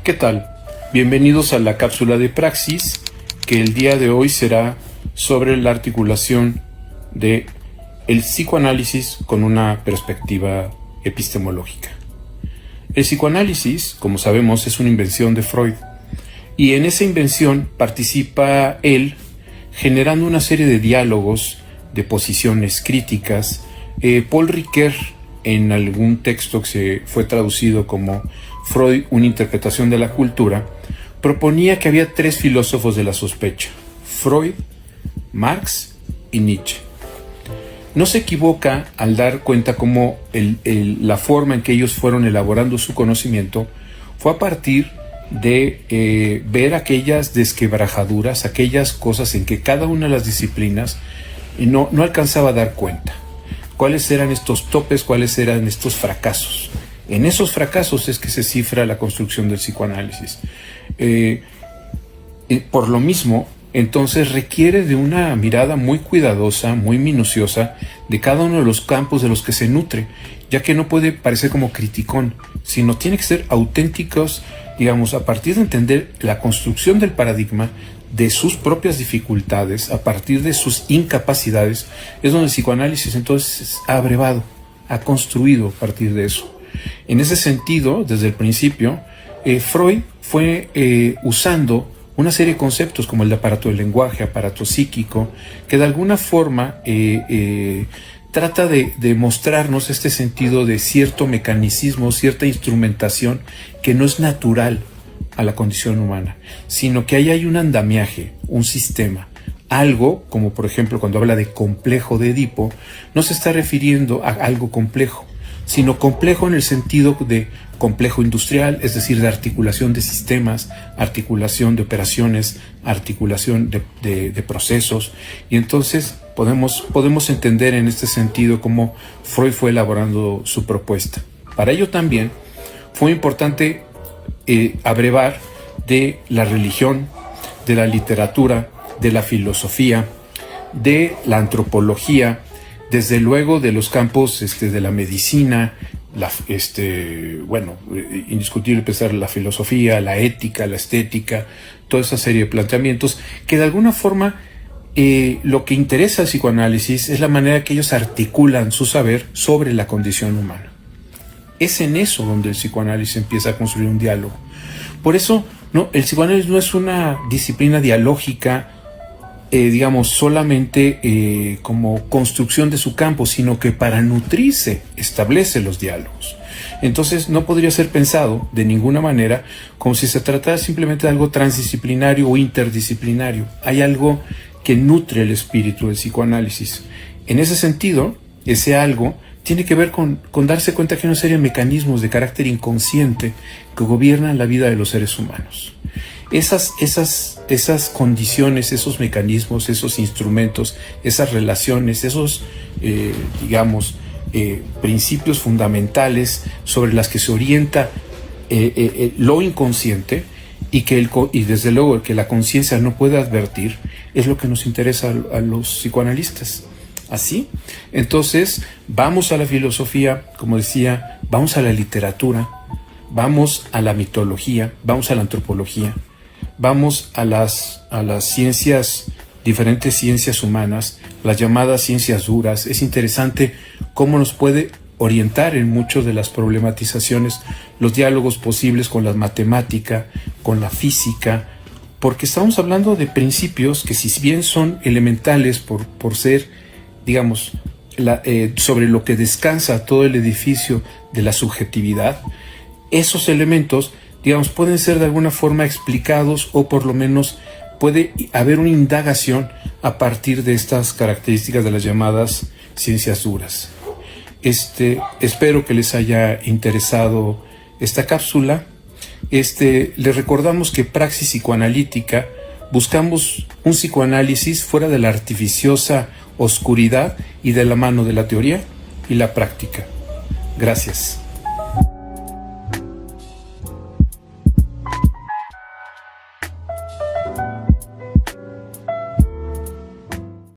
¿Qué tal? Bienvenidos a la cápsula de Praxis, que el día de hoy será sobre la articulación de el psicoanálisis con una perspectiva epistemológica. El psicoanálisis, como sabemos, es una invención de Freud, y en esa invención participa él generando una serie de diálogos, de posiciones críticas. Paul Ricoeur, en algún texto que se fue traducido como Freud, una interpretación de la cultura, proponía que había tres filósofos de la sospecha: Freud, Marx y Nietzsche. No se equivoca al dar cuenta cómo la forma en que ellos fueron elaborando su conocimiento fue a partir de ver aquellas desquebrajaduras, aquellas cosas en que cada una de las disciplinas no alcanzaba a dar cuenta. ¿Cuáles eran estos topes? ¿Cuáles eran estos fracasos? En esos fracasos es que se cifra la construcción del psicoanálisis. Por lo mismo, entonces requiere de una mirada muy cuidadosa, muy minuciosa de cada uno de los campos de los que se nutre, ya que no puede parecer como criticón, sino tiene que ser auténticos, digamos, a partir de entender la construcción del paradigma, de sus propias dificultades, a partir de sus incapacidades, es donde el psicoanálisis entonces ha abrevado, ha construido a partir de eso. En ese sentido, desde el principio, Freud fue usando una serie de conceptos como el de aparato del lenguaje, aparato psíquico, que de alguna forma trata de mostrarnos este sentido de cierto mecanicismo, cierta instrumentación que no es natural a la condición humana, sino que ahí hay un andamiaje, un sistema, algo como por ejemplo cuando habla de complejo de Edipo, no se está refiriendo a algo complejo, sino complejo en el sentido de complejo industrial, es decir, de articulación de sistemas, articulación de operaciones, articulación de procesos, y entonces podemos entender en este sentido cómo Freud fue elaborando su propuesta. Para ello también fue importante abrevar de la religión, de la literatura, de la filosofía, de la antropología, desde luego de los campos de la medicina, indiscutible pensar la filosofía, la ética, la estética, toda esa serie de planteamientos que de alguna forma lo que interesa al psicoanálisis es la manera que ellos articulan su saber sobre la condición humana. Es en eso donde el psicoanálisis empieza a construir un diálogo. Por eso, el psicoanálisis no es una disciplina dialógica, solamente como construcción de su campo, sino que para nutrirse establece los diálogos. Entonces no podría ser pensado de ninguna manera como si se tratara simplemente de algo transdisciplinario o interdisciplinario. Hay algo que nutre el espíritu del psicoanálisis. En ese sentido, ese algo tiene que ver con darse cuenta que hay una serie de mecanismos de carácter inconsciente que gobiernan la vida de los seres humanos. Esas condiciones, esos mecanismos, esos instrumentos, esas relaciones, esos, principios fundamentales sobre las que se orienta lo inconsciente y desde luego que la conciencia no puede advertir, es lo que nos interesa a los psicoanalistas. Así, entonces vamos a la filosofía, como decía, vamos a la literatura, vamos a la mitología, vamos a la antropología, vamos a las ciencias, diferentes ciencias humanas, las llamadas ciencias duras. Es interesante cómo nos puede orientar en muchas de las problematizaciones, los diálogos posibles con la matemática, con la física, porque estamos hablando de principios que, si bien son elementales por ser, sobre lo que descansa todo el edificio de la subjetividad, esos elementos, pueden ser de alguna forma explicados, o por lo menos puede haber una indagación a partir de estas características de las llamadas ciencias duras. Espero que les haya interesado esta cápsula. Les recordamos que Praxis Psicoanalítica buscamos un psicoanálisis fuera de la artificiosa oscuridad y de la mano de la teoría y la práctica. Gracias.